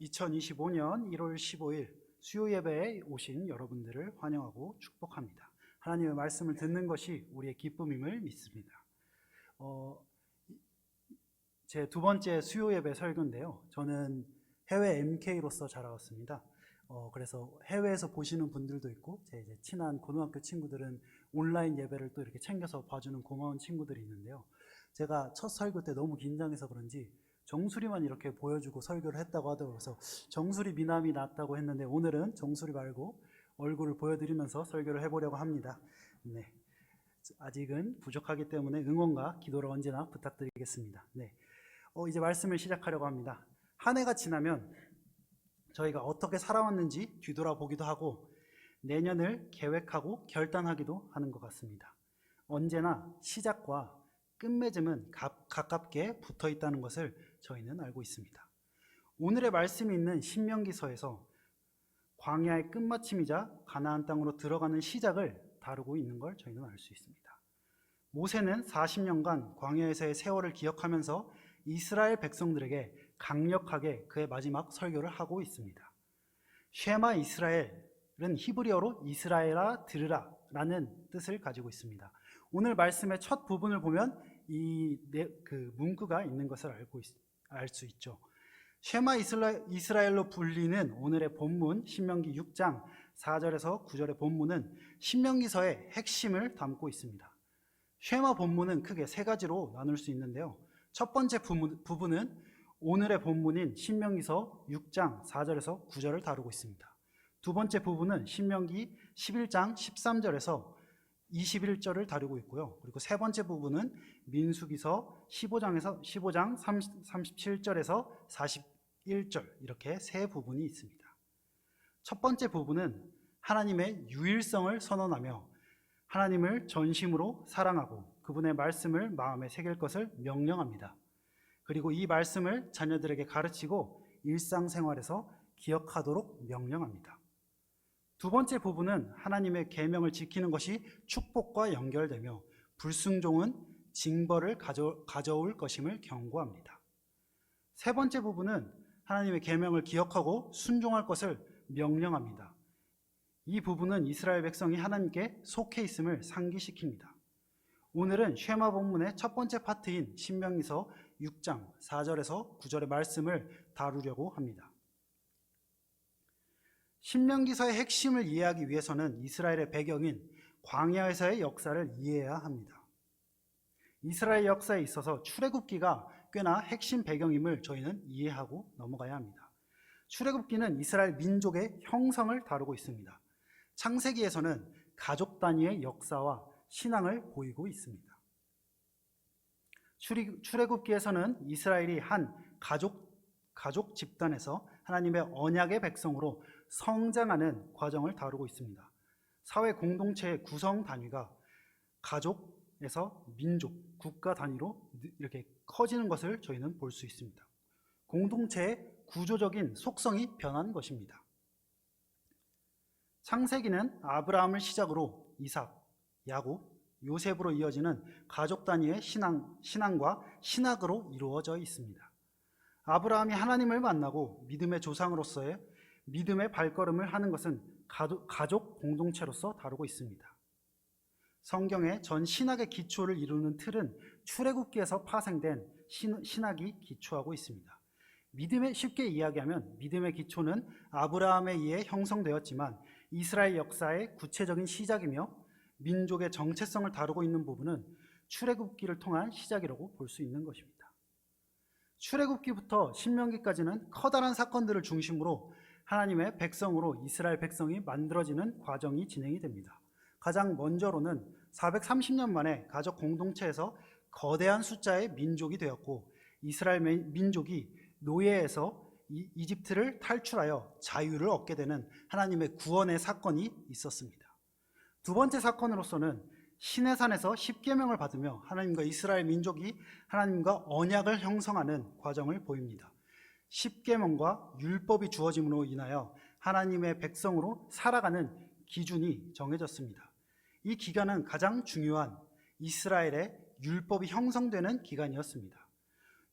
2025년 1월 15일 수요 예배에 오신 여러분들을 환영하고 축복합니다. 하나님의 말씀을 듣는 것이 우리의 기쁨임을 믿습니다. 제 두 번째 수요 예배 설교인데요. 저는 해외 MK로서 자라왔습니다. 그래서 해외에서 보시는 분들도 있고 제 이제 친한 고등학교 친구들은 온라인 예배를 또 이렇게 챙겨서 봐주는 고마운 친구들이 있는데요. 제가 첫 설교 때 너무 긴장해서 그런지 정수리만 이렇게 보여주고 설교를 했다고 하더라고요. 그래서 정수리 미남이 낫다고 했는데 오늘은 정수리 말고 얼굴을 보여드리면서 설교를 해보려고 합니다. 네, 아직은 부족하기 때문에 응원과 기도를 언제나 부탁드리겠습니다. 네, 이제 말씀을 시작하려고 합니다. 한 해가 지나면 저희가 어떻게 살아왔는지 뒤돌아보기도 하고 내년을 계획하고 결단하기도 하는 것 같습니다. 언제나 시작과 끝맺음은 가깝게 붙어 있다는 것을 저희는 알고 있습니다. 오늘의 말씀이 있는 신명기서에서 광야의 끝마침이자 가나안 땅으로 들어가는 시작을 다루고 있는 걸 저희는 알 수 있습니다. 모세는 40년간 광야에서의 세월을 기억하면서 이스라엘 백성들에게 강력하게 그의 마지막 설교를 하고 있습니다. 쉐마 이스라엘은 히브리어로 이스라엘아 들으라 라는 뜻을 가지고 있습니다. 오늘 말씀의 첫 부분을 보면 그 문구가 있는 것을 알 수 있죠. 쉐마 이스라엘로 불리는 오늘의 본문 신명기 6장 4절에서 9절의 본문은 신명기서의 핵심을 담고 있습니다. 쉐마 본문은 크게 세 가지로 나눌 수 있는데요. 첫 번째 부분은 오늘의 본문인 신명기서 6장 4절에서 9절을 다루고 있습니다. 두 번째 부분은 신명기 11장 13절에서 21절을 다루고 있고요. 그리고 세 번째 부분은 민수기서 15장 37절에서 41절 이렇게 세 부분이 있습니다. 첫 번째 부분은 하나님의 유일성을 선언하며 하나님을 전심으로 사랑하고 그분의 말씀을 마음에 새길 것을 명령합니다. 그리고 이 말씀을 자녀들에게 가르치고 일상생활에서 기억하도록 명령합니다. 두 번째 부분은 하나님의 계명을 지키는 것이 축복과 연결되며 불순종은 징벌을 가져올 것임을 경고합니다. 세 번째 부분은 하나님의 계명을 기억하고 순종할 것을 명령합니다. 이 부분은 이스라엘 백성이 하나님께 속해 있음을 상기시킵니다. 오늘은 쉐마 본문의 첫 번째 파트인 신명기서 6장 4절에서 9절의 말씀을 다루려고 합니다. 신명기서의 핵심을 이해하기 위해서는 이스라엘의 배경인 광야에서의 역사를 이해해야 합니다. 이스라엘 역사에 있어서 출애굽기가 꽤나 핵심 배경임을 저희는 이해하고 넘어가야 합니다. 출애굽기는 이스라엘 민족의 형성을 다루고 있습니다. 창세기에서는 가족 단위의 역사와 신앙을 보이고 있습니다. 출애굽기에서는 이스라엘이 한 가족 집단에서 하나님의 언약의 백성으로 성장하는 과정을 다루고 있습니다. 사회 공동체의 구성 단위가 가족에서 민족, 국가 단위로 이렇게 커지는 것을 저희는 볼 수 있습니다. 공동체의 구조적인 속성이 변한 것입니다. 창세기는 아브라함을 시작으로 이삭, 야곱, 요셉으로 이어지는 가족 단위의 신앙과 신학으로 이루어져 있습니다. 아브라함이 하나님을 만나고 믿음의 조상으로서의 믿음의 발걸음을 하는 것은 가족 공동체로서 다루고 있습니다. 성경의 전 신학의 기초를 이루는 틀은 출애굽기에서 파생된 신학이 기초하고 있습니다. 쉽게 이야기하면 믿음의 기초는 아브라함에 의해 형성되었지만 이스라엘 역사의 구체적인 시작이며 민족의 정체성을 다루고 있는 부분은 출애굽기를 통한 시작이라고 볼 수 있는 것입니다. 출애굽기부터 신명기까지는 커다란 사건들을 중심으로 하나님의 백성으로 이스라엘 백성이 만들어지는 과정이 진행이 됩니다. 가장 먼저로는 430년 만에 가족 공동체에서 거대한 숫자의 민족이 되었고 이스라엘 민족이 노예에서 이집트를 탈출하여 자유를 얻게 되는 하나님의 구원의 사건이 있었습니다. 두 번째 사건으로서는 시내산에서 십계명을 받으며 하나님과 이스라엘 민족이 하나님과 언약을 형성하는 과정을 보입니다. 십계명과 율법이 주어짐으로 인하여 하나님의 백성으로 살아가는 기준이 정해졌습니다. 이 기간은 가장 중요한 이스라엘의 율법이 형성되는 기간이었습니다.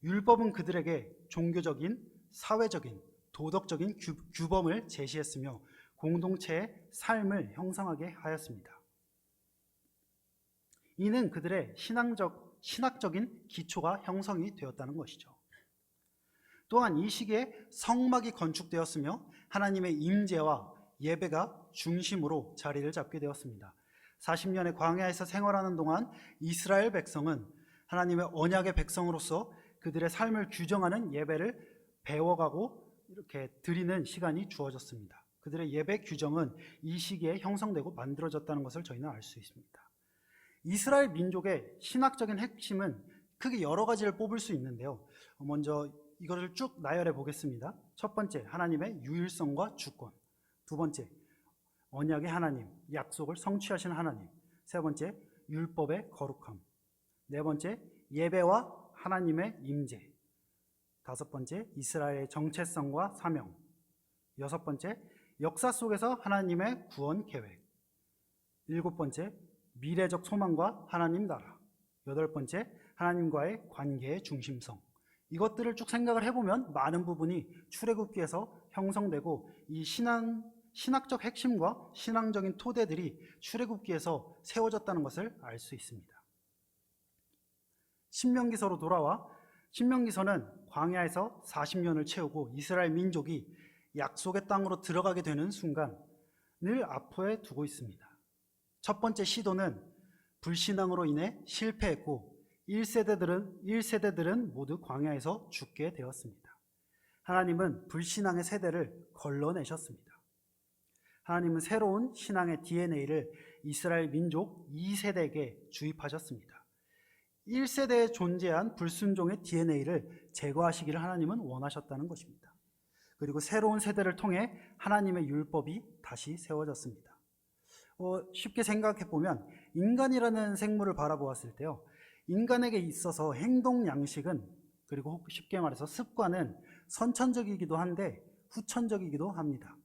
율법은 그들에게 종교적인, 사회적인, 도덕적인 규범을 제시했으며 공동체의 삶을 형성하게 하였습니다. 이는 그들의 신학적인 기초가 형성이 되었다는 것이죠. 또한 이 시기에 성막이 건축되었으며 하나님의 임재와 예배가 중심으로 자리를 잡게 되었습니다. 40년의 광야에서 생활하는 동안 이스라엘 백성은 하나님의 언약의 백성으로서 그들의 삶을 규정하는 예배를 배워가고 이렇게 드리는 시간이 주어졌습니다. 그들의 예배 규정은 이 시기에 형성되고 만들어졌다는 것을 저희는 알 수 있습니다. 이스라엘 민족의 신학적인 핵심은 크게 여러 가지를 뽑을 수 있는데요. 먼저 이것을 쭉 나열해 보겠습니다. 첫 번째, 하나님의 유일성과 주권. 두 번째, 언약의 하나님, 약속을 성취하신 하나님. 세 번째, 율법의 거룩함. 네 번째, 예배와 하나님의 임재. 다섯 번째, 이스라엘의 정체성과 사명. 여섯 번째, 역사 속에서 하나님의 구원 계획. 일곱 번째, 미래적 소망과 하나님 나라. 여덟 번째, 하나님과의 관계의 중심성. 이것들을 쭉 생각을 해보면 많은 부분이 출애굽기에서 형성되고 이 신학적 핵심과 신앙적인 토대들이 출애굽기에서 세워졌다는 것을 알 수 있습니다. 신명기서로 돌아와 신명기서는 광야에서 40년을 채우고 이스라엘 민족이 약속의 땅으로 들어가게 되는 순간을 앞에 두고 있습니다. 첫 번째 시도는 불신앙으로 인해 실패했고 1세대들은 모두 광야에서 죽게 되었습니다. 하나님은 불신앙의 세대를 걸러내셨습니다. 하나님은 새로운 신앙의 DNA를 이스라엘 민족 2세대에게 주입하셨습니다. 1세대에 존재한 불순종의 DNA를 제거하시기를 하나님은 원하셨다는 것입니다. 그리고 새로운 세대를 통해 하나님의 율법이 다시 세워졌습니다. 쉽게 생각해 보면 인간이라는 생물을 바라보았을 때요, 인간에게 있어서 행동 양식은, 그리고 쉽게 말해서 습관은 선천적이기도 한데 후천적이기도 합니다.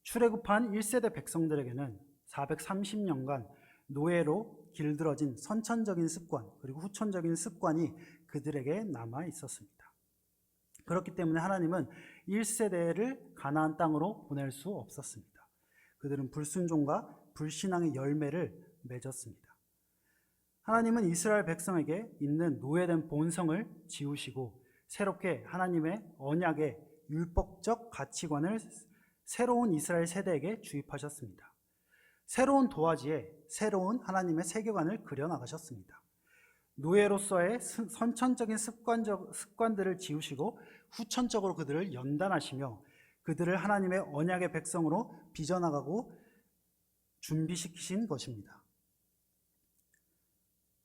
출애굽한 1세대 백성들에게는 430년간 노예로 길들어진 선천적인 습관 그리고 후천적인 습관이 그들에게 남아 있었습니다. 그렇기 때문에 하나님은 1세대를 가나안 땅으로 보낼 수 없었습니다. 그들은 불순종과 불신앙의 열매를 맺었습니다. 하나님은 이스라엘 백성에게 있는 노예된 본성을 지우시고 새롭게 하나님의 언약의 율법적 가치관을 새로운 이스라엘 세대에게 주입하셨습니다. 새로운 도화지에 새로운 하나님의 세계관을 그려나가셨습니다. 노예로서의 선천적인 습관들을 지우시고 후천적으로 그들을 연단하시며 그들을 하나님의 언약의 백성으로 빚어나가고 준비시키신 것입니다.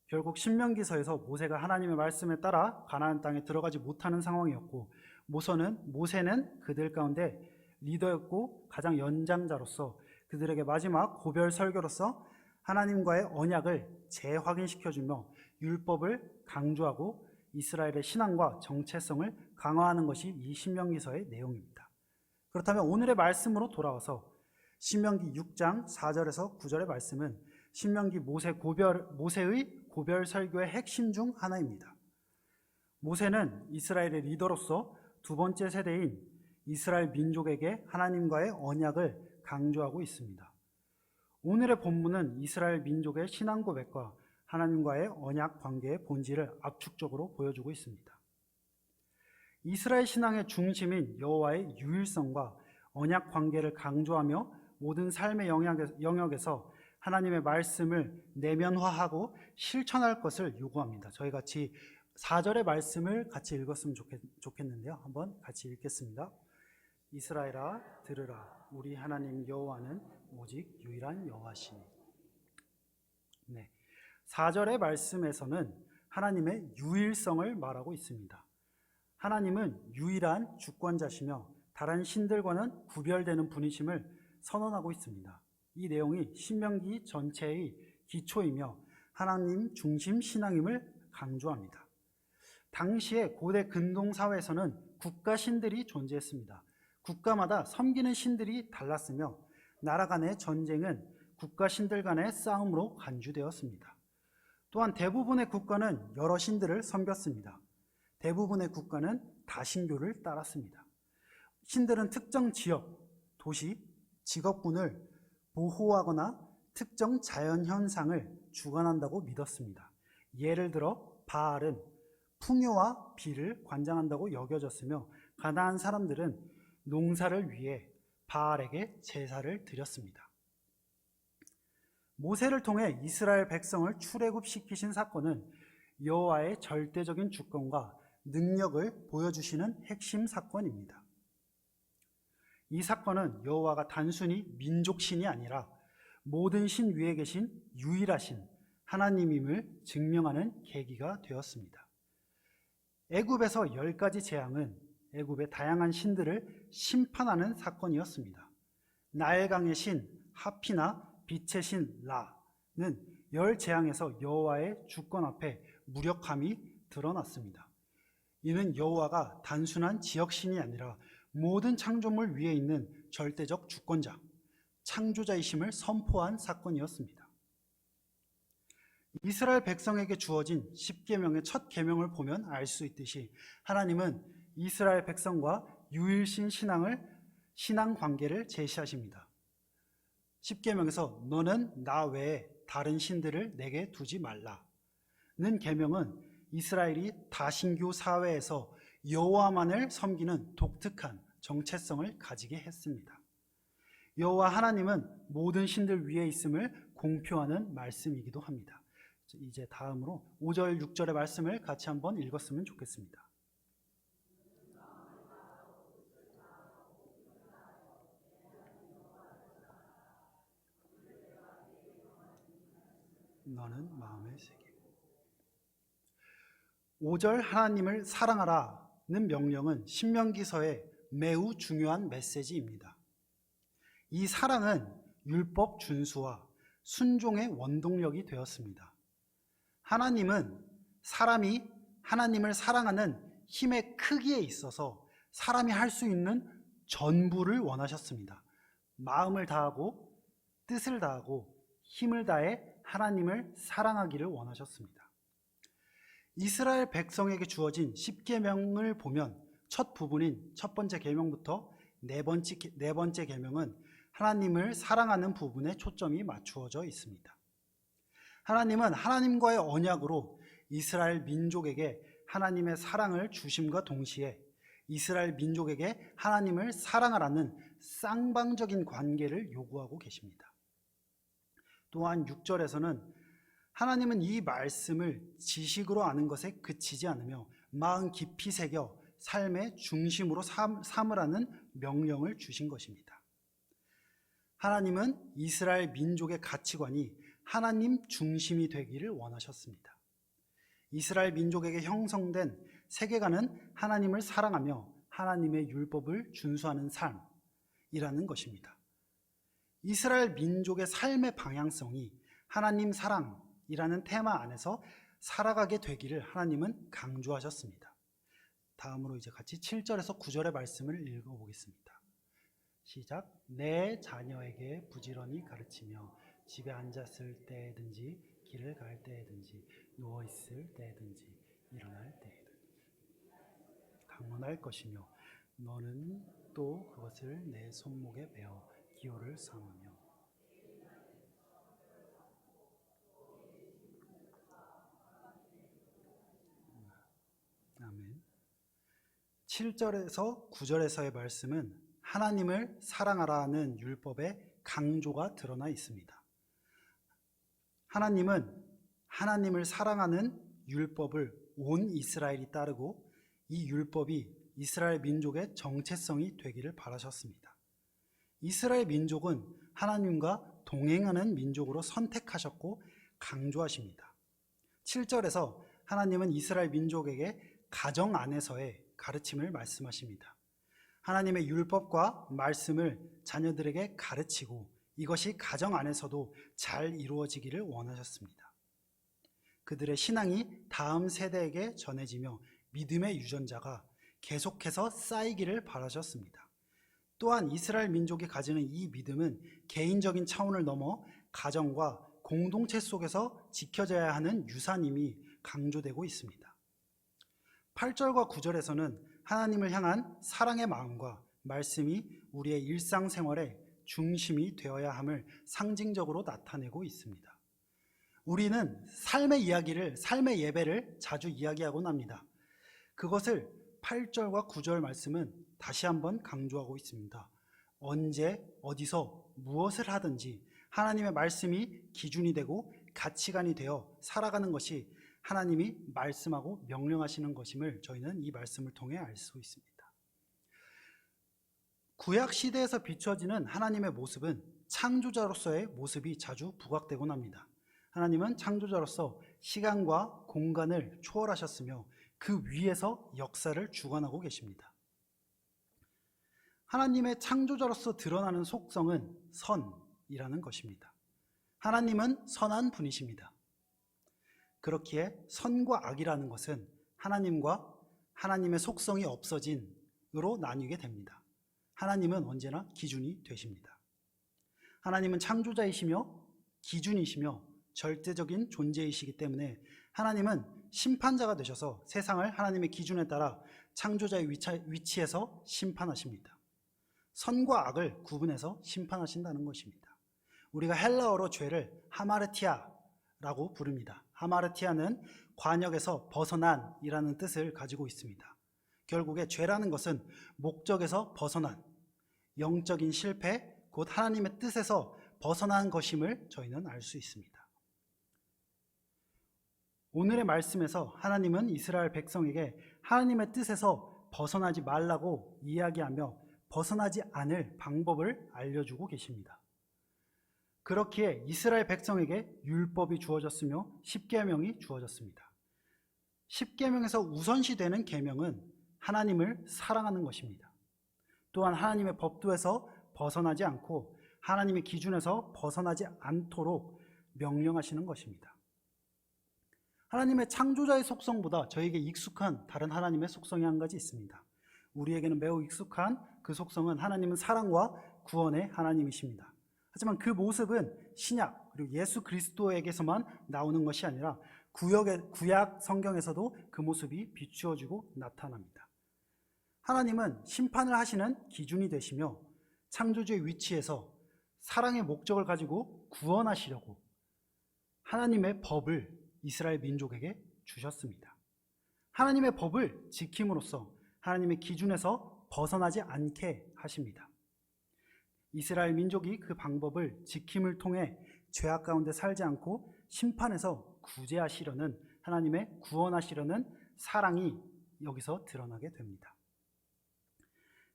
결국 신명기서에서 모세가 하나님의 말씀에 따라 가나안 땅에 들어가지 못하는 상황이었고 모세는 그들 가운데 리더였고 가장 연장자로서 그들에게 마지막 고별 설교로서 하나님과의 언약을 재확인시켜주며 율법을 강조하고 이스라엘의 신앙과 정체성을 강화하는 것이 이 신명기서의 내용입니다. 그렇다면 오늘의 말씀으로 돌아와서 신명기 6장 4절에서 9절의 말씀은 신명기 모세의 고별 설교의 핵심 중 하나입니다. 모세는 이스라엘의 리더로서 두 번째 세대인 이스라엘 민족에게 하나님과의 언약을 강조하고 있습니다. 오늘의 본문은 이스라엘 민족의 신앙 고백과 하나님과의 언약 관계의 본질을 압축적으로 보여주고 있습니다. 이스라엘 신앙의 중심인 여호와의 유일성과 언약 관계를 강조하며 모든 삶의 영역에서 하나님의 말씀을 내면화하고 실천할 것을 요구합니다. 저희 같이 4절의 말씀을 같이 읽었으면 좋겠는데요. 한번 같이 읽겠습니다. 이스라엘아 들으라, 우리 하나님 여호와는 오직 유일한 여호와시니. 네, 4절의 말씀에서는 하나님의 유일성을 말하고 있습니다. 하나님은 유일한 주권자시며 다른 신들과는 구별되는 분이심을 선언하고 있습니다. 이 내용이 신명기 전체의 기초이며 하나님 중심 신앙임을 강조합니다. 당시에 고대 근동 사회에서는 국가 신들이 존재했습니다. 국가마다 섬기는 신들이 달랐으며 나라 간의 전쟁은 국가 신들 간의 싸움으로 간주되었습니다. 또한 대부분의 국가는 여러 신들을 섬겼습니다. 대부분의 국가는 다신교를 따랐습니다. 신들은 특정 지역, 도시, 직업군을 보호하거나 특정 자연현상을 주관한다고 믿었습니다. 예를 들어 바알은 풍요와 비를 관장한다고 여겨졌으며 가나안 사람들은 농사를 위해 바알에게 제사를 드렸습니다. 모세를 통해 이스라엘 백성을 출애굽시키신 사건은 여호와의 절대적인 주권과 능력을 보여주시는 핵심 사건입니다. 이 사건은 여호와가 단순히 민족신이 아니라 모든 신 위에 계신 유일하신 하나님임을 증명하는 계기가 되었습니다. 애굽에서 10가지 재앙은 애굽의 다양한 신들을 심판하는 사건이었습니다. 나일강의 신 하피나 빛의 신 라는 10재앙에서 여호와의 주권 앞에 무력함이 드러났습니다. 이는 여호와가 단순한 지역신이 아니라 모든 창조물 위에 있는 절대적 주권자, 창조자이심을 선포한 사건이었습니다. 이스라엘 백성에게 주어진 10계명의 첫 계명을 보면 알 수 있듯이 하나님은 이스라엘 백성과 유일신 신앙 관계를 제시하십니다. 10계명에서 너는 나 외에 다른 신들을 내게 두지 말라는 계명은 이스라엘이 다신교 사회에서 여호와만을 섬기는 독특한 정체성을 가지게 했습니다. 여호와 하나님은 모든 신들 위에 있음을 공표하는 말씀이기도 합니다. 이제 다음으로 5절, 6절의 말씀을 같이 한번 읽었으면 좋겠습니다. 너는 마음의 세계. 5절 하나님을 사랑하라는 명령은 신명기서의 매우 중요한 메시지입니다. 이 사랑은 율법 준수와 순종의 원동력이 되었습니다. 하나님은 사람이 하나님을 사랑하는 힘의 크기에 있어서 사람이 할 수 있는 전부를 원하셨습니다. 마음을 다하고 뜻을 다하고 힘을 다해 하나님을 사랑하기를 원하셨습니다. 이스라엘 백성에게 주어진 10계명을 보면 첫 부분인 첫 번째 계명부터 네 번째 계명은 하나님을 사랑하는 부분에 초점이 맞추어져 있습니다. 하나님은 하나님과의 언약으로 이스라엘 민족에게 하나님의 사랑을 주심과 동시에 이스라엘 민족에게 하나님을 사랑하라는 쌍방적인 관계를 요구하고 계십니다. 또한 6절에서는 하나님은 이 말씀을 지식으로 아는 것에 그치지 않으며 마음 깊이 새겨 삶의 중심으로 삼으라는 명령을 주신 것입니다. 하나님은 이스라엘 민족의 가치관이 하나님 중심이 되기를 원하셨습니다. 이스라엘 민족에게 형성된 세계관은 하나님을 사랑하며 하나님의 율법을 준수하는 삶이라는 것입니다. 이스라엘 민족의 삶의 방향성이 하나님 사랑이라는 테마 안에서 살아가게 되기를 하나님은 강조하셨습니다. 다음으로 이제 같이 7절에서 9절의 말씀을 읽어보겠습니다. 시작. 내 자녀에게 부지런히 가르치며 집에 앉았을 때든지 길을 갈 때든지 누워있을 때든지 일어날 때든지 강론할 것이며 너는 또 그것을 내 손목에 베어 기호를 삼으며 아멘. 7절에서 9절에서의 말씀은 하나님을 사랑하라는 율법의 강조가 드러나 있습니다. 하나님은 하나님을 사랑하는 율법을 온 이스라엘이 따르고 이 율법이 이스라엘 민족의 정체성이 되기를 바라셨습니다. 이스라엘 민족은 하나님과 동행하는 민족으로 선택하셨고 강조하십니다. 7절에서 하나님은 이스라엘 민족에게 가정 안에서의 가르침을 말씀하십니다. 하나님의 율법과 말씀을 자녀들에게 가르치고 이것이 가정 안에서도 잘 이루어지기를 원하셨습니다. 그들의 신앙이 다음 세대에게 전해지며 믿음의 유전자가 계속해서 쌓이기를 바라셨습니다. 또한 이스라엘 민족이 가지는 이 믿음은 개인적인 차원을 넘어 가정과 공동체 속에서 지켜져야 하는 유산임이 강조되고 있습니다. 8절과 9절에서는 하나님을 향한 사랑의 마음과 말씀이 우리의 일상생활의 중심이 되어야 함을 상징적으로 나타내고 있습니다. 우리는 삶의 이야기를, 삶의 예배를 자주 이야기하곤 합니다. 그것을 8절과 9절 말씀은 다시 한번 강조하고 있습니다. 언제, 어디서, 무엇을 하든지 하나님의 말씀이 기준이 되고 가치관이 되어 살아가는 것이 하나님이 말씀하고 명령하시는 것임을 저희는 이 말씀을 통해 알 수 있습니다. 구약 시대에서 비춰지는 하나님의 모습은 창조자로서의 모습이 자주 부각되곤 합니다. 하나님은 창조자로서 시간과 공간을 초월하셨으며 그 위에서 역사를 주관하고 계십니다. 하나님의 창조자로서 드러나는 속성은 선이라는 것입니다. 하나님은 선한 분이십니다. 그렇기에 선과 악이라는 것은 하나님과 하나님의 속성이 없어진으로 나뉘게 됩니다. 하나님은 언제나 기준이 되십니다. 하나님은 창조자이시며 기준이시며 절대적인 존재이시기 때문에 하나님은 심판자가 되셔서 세상을 하나님의 기준에 따라 창조자의 위치에서 심판하십니다. 선과 악을 구분해서 심판하신다는 것입니다. 우리가 헬라어로 죄를 하마르티아라고 부릅니다. 하마르티아는 관역에서 벗어난이라는 뜻을 가지고 있습니다. 결국에 죄라는 것은 목적에서 벗어난 영적인 실패, 곧 하나님의 뜻에서 벗어난 것임을 저희는 알 수 있습니다. 오늘의 말씀에서 하나님은 이스라엘 백성에게 하나님의 뜻에서 벗어나지 말라고 이야기하며 벗어나지 않을 방법을 알려주고 계십니다. 그렇기에 이스라엘 백성에게 율법이 주어졌으며 십계명이 주어졌습니다. 십계명에서 우선시되는 계명은 하나님을 사랑하는 것입니다. 또한 하나님의 법도에서 벗어나지 않고 하나님의 기준에서 벗어나지 않도록 명령하시는 것입니다. 하나님의 창조자의 속성보다 저에게 익숙한 다른 하나님의 속성이 한 가지 있습니다. 우리에게는 매우 익숙한 그 속성은 하나님은 사랑과 구원의 하나님이십니다. 하지만 그 모습은 신약 그리고 예수 그리스도에게서만 나오는 것이 아니라 구약 성경에서도 그 모습이 비추어지고 나타납니다. 하나님은 심판을 하시는 기준이 되시며 창조주의 위치에서 사랑의 목적을 가지고 구원하시려고 하나님의 법을 이스라엘 민족에게 주셨습니다. 하나님의 법을 지킴으로써 하나님의 기준에서 벗어나지 않게 하십니다. 이스라엘 민족이 그 방법을 지킴을 통해 죄악 가운데 살지 않고 심판에서 구제하시려는 하나님의 구원하시려는 사랑이 여기서 드러나게 됩니다.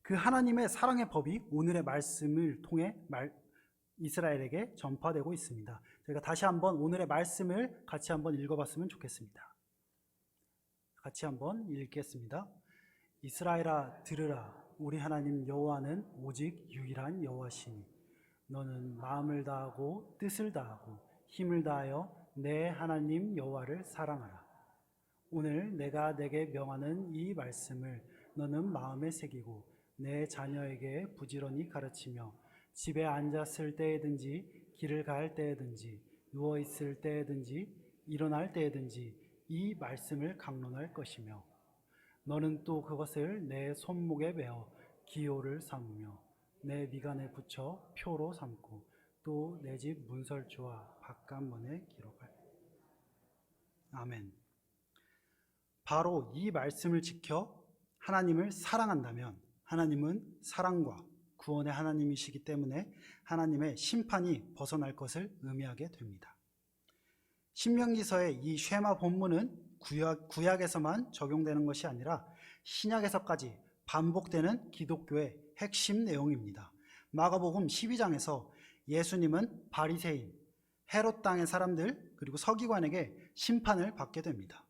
그 하나님의 사랑의 법이 오늘의 말씀을 통해 이스라엘에게 전파되고 있습니다. 저희가 다시 한번 오늘의 말씀을 같이 한번 읽어봤으면 좋겠습니다. 같이 한번 읽겠습니다. 이스라엘아 들으라. 우리 하나님 여호와는 오직 유일한 여호와시니 너는 마음을 다하고 뜻을 다하고 힘을 다하여 내 하나님 여호와를 사랑하라. 오늘 내가 내게 명하는 이 말씀을 너는 마음에 새기고 내 자녀에게 부지런히 가르치며 집에 앉았을 때에든지 길을 갈 때에든지 누워 있을 때에든지 일어날 때에든지 이 말씀을 강론할 것이며 너는 또 그것을 내 손목에 메어 기호를 삼으며 내 미간에 붙여 표로 삼고 또 내 집 문설주와 바깥문에 기록할. 아멘. 바로 이 말씀을 지켜 하나님을 사랑한다면 하나님은 사랑과 구원의 하나님이시기 때문에 하나님의 심판이 벗어날 것을 의미하게 됩니다. 신명기서의 이 쉐마 본문은 구약에서만 적용되는 것이 아니라 신약에서까지 반복되는 기독교의 핵심 내용입니다. 마가복음 12장에서 예수님은 바리새인, 헤롯 땅의 사람들 그리고 서기관에게 심판을 받게 됩니다.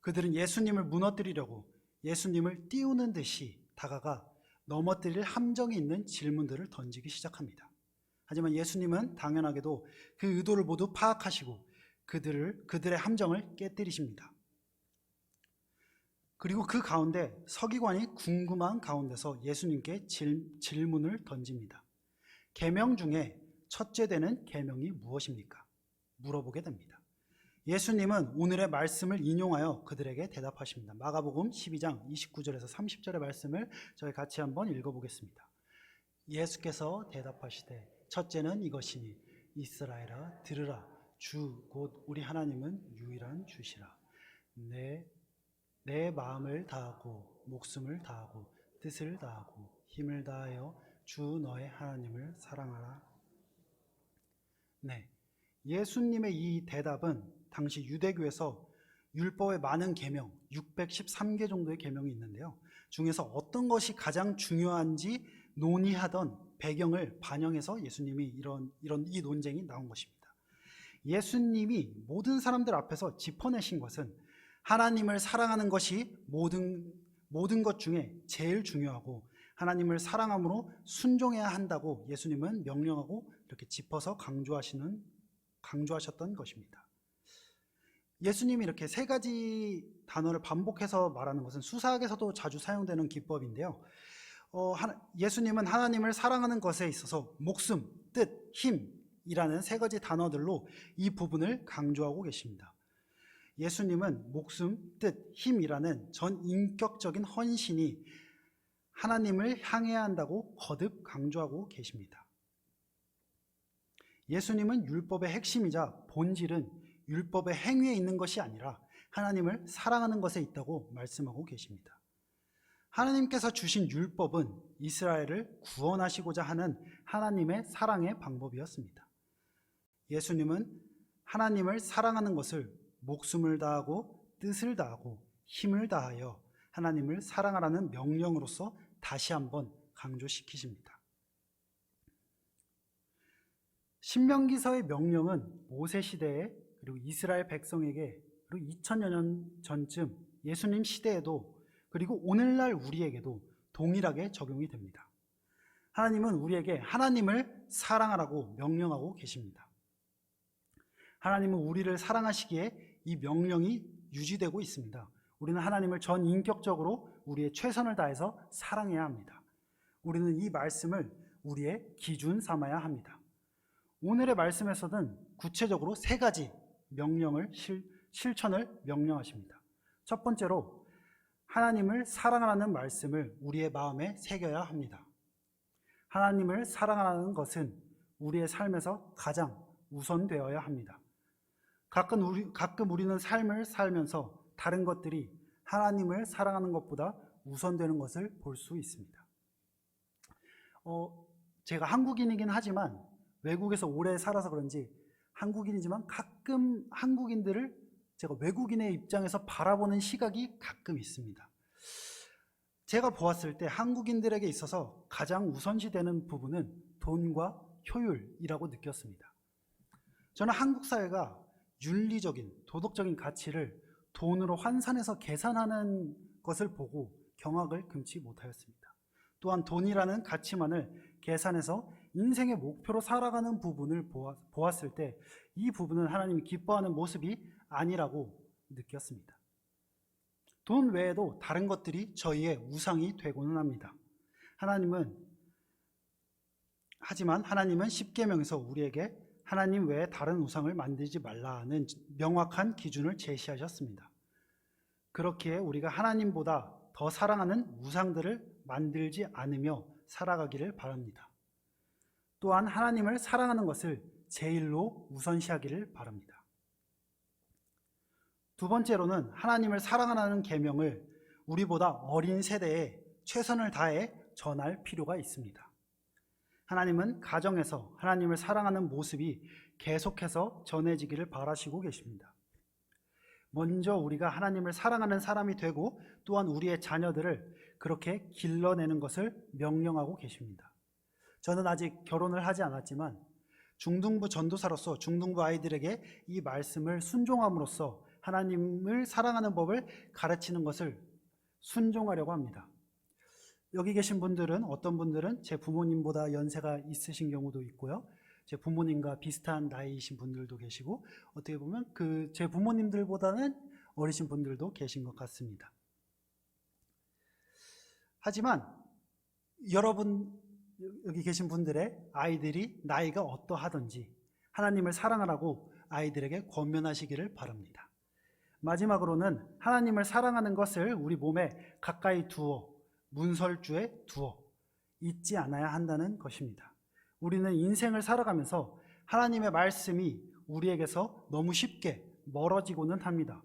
그들은 예수님을 무너뜨리려고 예수님을 띄우는 듯이 다가가 넘어뜨릴 함정이 있는 질문들을 던지기 시작합니다. 하지만 예수님은 당연하게도 그 의도를 모두 파악하시고 그들의 함정을 깨뜨리십니다. 그리고 그 가운데 서기관이 궁금한 가운데서 예수님께 질문을 던집니다. 계명 중에 첫째 되는 계명이 무엇입니까? 물어보게 됩니다. 예수님은 오늘의 말씀을 인용하여 그들에게 대답하십니다. 마가복음 12장 29절에서 30절의 말씀을 저희 같이 한번 읽어보겠습니다. 예수께서 대답하시되 첫째는 이것이니 이스라엘아 들으라. 주 곧 우리 하나님은 유일한 주시라. 내 마음을 다하고 목숨을 다하고 뜻을 다하고 힘을 다하여 주 너의 하나님을 사랑하라. 네, 예수님의 이 대답은 당시 유대교에서 율법의 많은 계명, 613개 정도의 계명이 있는데요. 중에서 어떤 것이 가장 중요한지 논의하던 배경을 반영해서 예수님이 이 논쟁이 나온 것입니다. 예수님이 모든 사람들 앞에서 짚어내신 것은 하나님을 사랑하는 것이 모든 것 중에 제일 중요하고 하나님을 사랑함으로 순종해야 한다고 예수님은 명령하고 이렇게 짚어서 강조하셨던 것입니다. 예수님이 이렇게 세 가지 단어를 반복해서 말하는 것은 수사학에서도 자주 사용되는 기법인데요. 예수님은 하나님을 사랑하는 것에 있어서 목숨, 뜻, 힘이라는 세 가지 단어들로 이 부분을 강조하고 계십니다. 예수님은 목숨, 뜻, 힘이라는 전 인격적인 헌신이 하나님을 향해야 한다고 거듭 강조하고 계십니다. 예수님은 율법의 핵심이자 본질은 율법의 행위에 있는 것이 아니라 하나님을 사랑하는 것에 있다고 말씀하고 계십니다. 하나님께서 주신 율법은 이스라엘을 구원하시고자 하는 하나님의 사랑의 방법이었습니다. 예수님은 하나님을 사랑하는 것을 목숨을 다하고 뜻을 다하고 힘을 다하여 하나님을 사랑하라는 명령으로서 다시 한번 강조시키십니다. 신명기서의 명령은 모세 시대에 그리고 이스라엘 백성에게 그리고 2000여 년 전쯤 예수님 시대에도 그리고 오늘날 우리에게도 동일하게 적용이 됩니다. 하나님은 우리에게 하나님을 사랑하라고 명령하고 계십니다. 하나님은 우리를 사랑하시기에 이 명령이 유지되고 있습니다. 우리는 하나님을 전 인격적으로 우리의 최선을 다해서 사랑해야 합니다. 우리는 이 말씀을 우리의 기준 삼아야 합니다. 오늘의 말씀에서는 구체적으로 세 가지 명령을 실천을 명령하십니다. 첫 번째로 하나님을 사랑하라는 말씀을 우리의 마음에 새겨야 합니다. 하나님을 사랑하라는 것은 우리의 삶에서 가장 우선되어야 합니다. 가끔 우리는 삶을 살면서 다른 것들이 하나님을 사랑하는 것보다 우선되는 것을 볼 수 있습니다. 제가 한국인이긴 하지만 외국에서 오래 살아서 그런지 한국인이지만 가끔 한국인들을 제가 외국인의 입장에서 바라보는 시각이 가끔 있습니다. 제가 보았을 때 한국인들에게 있어서 가장 우선시되는 부분은 돈과 효율이라고 느꼈습니다. 저는 한국 사회가 윤리적인, 도덕적인 가치를 돈으로 환산해서 계산하는 것을 보고 경악을 금치 못하였습니다. 또한 돈이라는 가치만을 계산해서 인생의 목표로 살아가는 부분을 보았을 때 이 부분은 하나님이 기뻐하는 모습이 아니라고 느꼈습니다. 돈 외에도 다른 것들이 저희의 우상이 되고는 합니다. 하지만 하나님은 십계명에서 우리에게 하나님 외에 다른 우상을 만들지 말라는 명확한 기준을 제시하셨습니다. 그렇기에 우리가 하나님보다 더 사랑하는 우상들을 만들지 않으며 살아가기를 바랍니다. 또한 하나님을 사랑하는 것을 제일로 우선시하기를 바랍니다. 두 번째로는 하나님을 사랑하라는 계명을 우리보다 어린 세대에 최선을 다해 전할 필요가 있습니다. 하나님은 가정에서 하나님을 사랑하는 모습이 계속해서 전해지기를 바라시고 계십니다. 먼저 우리가 하나님을 사랑하는 사람이 되고 또한 우리의 자녀들을 그렇게 길러내는 것을 명령하고 계십니다. 저는 아직 결혼을 하지 않았지만 중등부 전도사로서 중등부 아이들에게 이 말씀을 순종함으로써 하나님을 사랑하는 법을 가르치는 것을 순종하려고 합니다. 여기 계신 분들은 어떤 분들은 제 부모님보다 연세가 있으신 경우도 있고요. 제 부모님과 비슷한 나이이신 분들도 계시고 어떻게 보면 제 부모님들보다는 어리신 분들도 계신 것 같습니다. 하지만 여러분 여기 계신 분들의 아이들이 나이가 어떠하든지 하나님을 사랑하라고 아이들에게 권면하시기를 바랍니다. 마지막으로는 하나님을 사랑하는 것을 우리 몸에 가까이 두어 문설주에 두어 잊지 않아야 한다는 것입니다. 우리는 인생을 살아가면서 하나님의 말씀이 우리에게서 너무 쉽게 멀어지고는 합니다.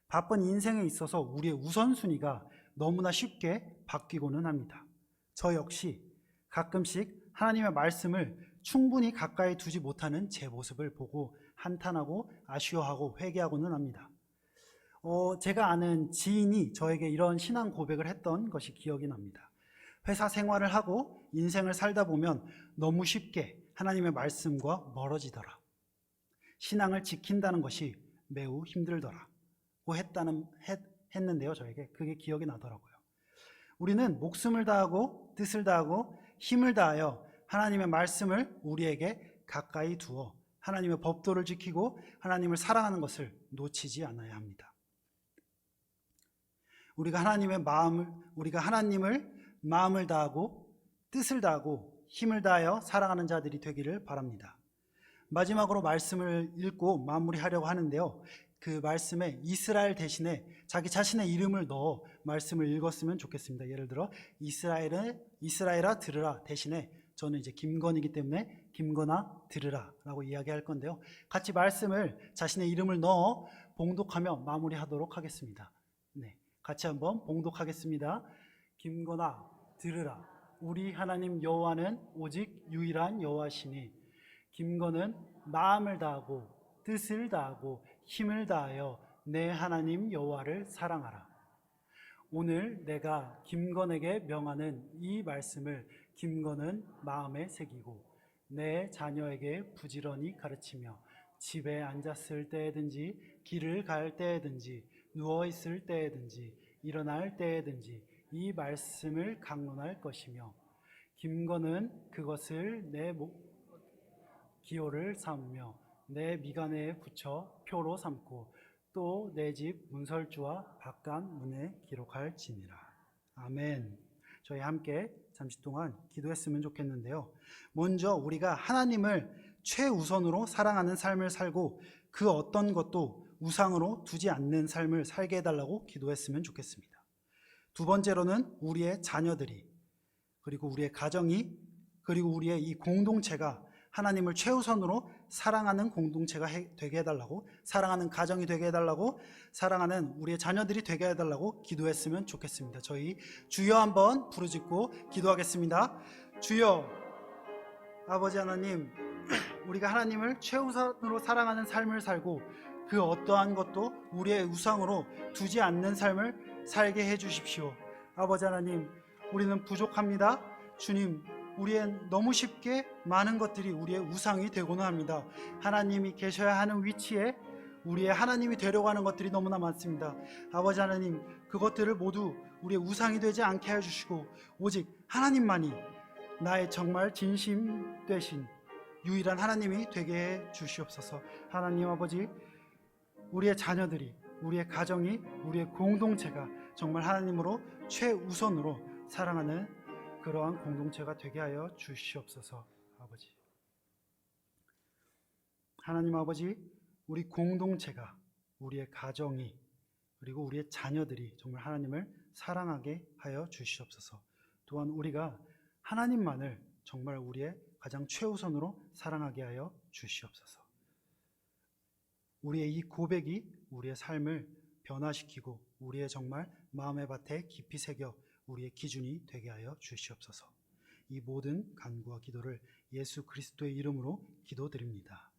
바쁜 인생에 있어서 우리의 우선순위가 너무나 쉽게 바뀌고는 합니다. 저 역시 가끔씩 하나님의 말씀을 충분히 가까이 두지 못하는 제 모습을 보고 한탄하고 아쉬워하고 회개하고는 합니다. 제가 아는 지인이 저에게 이런 신앙 고백을 했던 것이 기억이 납니다. 회사 생활을 하고 인생을 살다 보면 너무 쉽게 하나님의 말씀과 멀어지더라. 신앙을 지킨다는 것이 매우 힘들더라. 했는데요, 저에게 그게 기억이 나더라고요. 우리는 목숨을 다하고 뜻을 다하고 힘을 다하여 하나님의 말씀을 우리에게 가까이 두어 하나님의 법도를 지키고 하나님을 사랑하는 것을 놓치지 않아야 합니다. 우리가 하나님을 마음을 다하고 뜻을 다하고 힘을 다하여 사랑하는 자들이 되기를 바랍니다. 마지막으로 말씀을 읽고 마무리하려고 하는데요. 그 말씀에 이스라엘 대신에 자기 자신의 이름을 넣어 말씀을 읽었으면 좋겠습니다. 예를 들어 이스라엘아 들으라 대신에 저는 이제 김건이기 때문에 김건아 들으라 라고 이야기할 건데요. 같이 말씀을 자신의 이름을 넣어 봉독하며 마무리하도록 하겠습니다. 네, 같이 한번 봉독하겠습니다. 김건아 들으라. 우리 하나님 여호와는 오직 유일한 여호와시니 김건은 마음을 다하고 뜻을 다하고 힘을 다하여 내 하나님 여호와를 사랑하라. 오늘 내가 김건에게 명하는 이 말씀을 김건은 마음에 새기고 내 자녀에게 부지런히 가르치며 집에 앉았을 때든지 길을 갈 때든지 누워있을 때든지 일어날 때든지 이 말씀을 강론할 것이며 김건은 그것을 내 기호를 삼으며 내 미간에 붙여 표로 삼고 또 내 집 문설주와 바깥 문에 기록할지니라. 아멘. 저희 함께 잠시 동안 기도했으면 좋겠는데요. 먼저 우리가 하나님을 최우선으로 사랑하는 삶을 살고 그 어떤 것도 우상으로 두지 않는 삶을 살게 해달라고 기도했으면 좋겠습니다. 두 번째로는 우리의 자녀들이 그리고 우리의 가정이 그리고 우리의 이 공동체가 하나님을 최우선으로 사랑하는 공동체가 되게 해달라고, 사랑하는 가정이 되게 해달라고, 사랑하는 우리의 자녀들이 되게 해달라고 기도했으면 좋겠습니다. 저희 주여 한번 부르짖고 기도하겠습니다. 주여, 아버지 하나님, 우리가 하나님을 최우선으로 사랑하는 삶을 살고 그 어떠한 것도 우리의 우상으로 두지 않는 삶을 살게 해주십시오. 아버지 하나님, 우리는 부족합니다. 주님, 우리의 너무 쉽게 많은 것들이 우리의 우상이 되고는 합니다. 하나님이 계셔야 하는 위치에 우리의 하나님이 되려고 하는 것들이 너무나 많습니다. 아버지 하나님, 그것들을 모두 우리의 우상이 되지 않게 해주시고 오직 하나님만이 나의 정말 진심 되신 유일한 하나님이 되게 해 주시옵소서. 하나님 아버지, 우리의 자녀들이, 우리의 가정이, 우리의 공동체가 정말 하나님으로 최우선으로 사랑하는 그러한 공동체가 되게 하여 주시옵소서. 아버지, 하나님 아버지, 우리 공동체가, 우리의 가정이 그리고 우리의 자녀들이 정말 하나님을 사랑하게 하여 주시옵소서. 또한 우리가 하나님만을 정말 우리의 가장 최우선으로 사랑하게 하여 주시옵소서. 우리의 이 고백이 우리의 삶을 변화시키고 우리의 정말 마음의 밭에 깊이 새겨 우리의 기준이 되게 하여 주시옵소서. 이 모든 간구와 기도를 예수 그리스도의 이름으로 기도드립니다.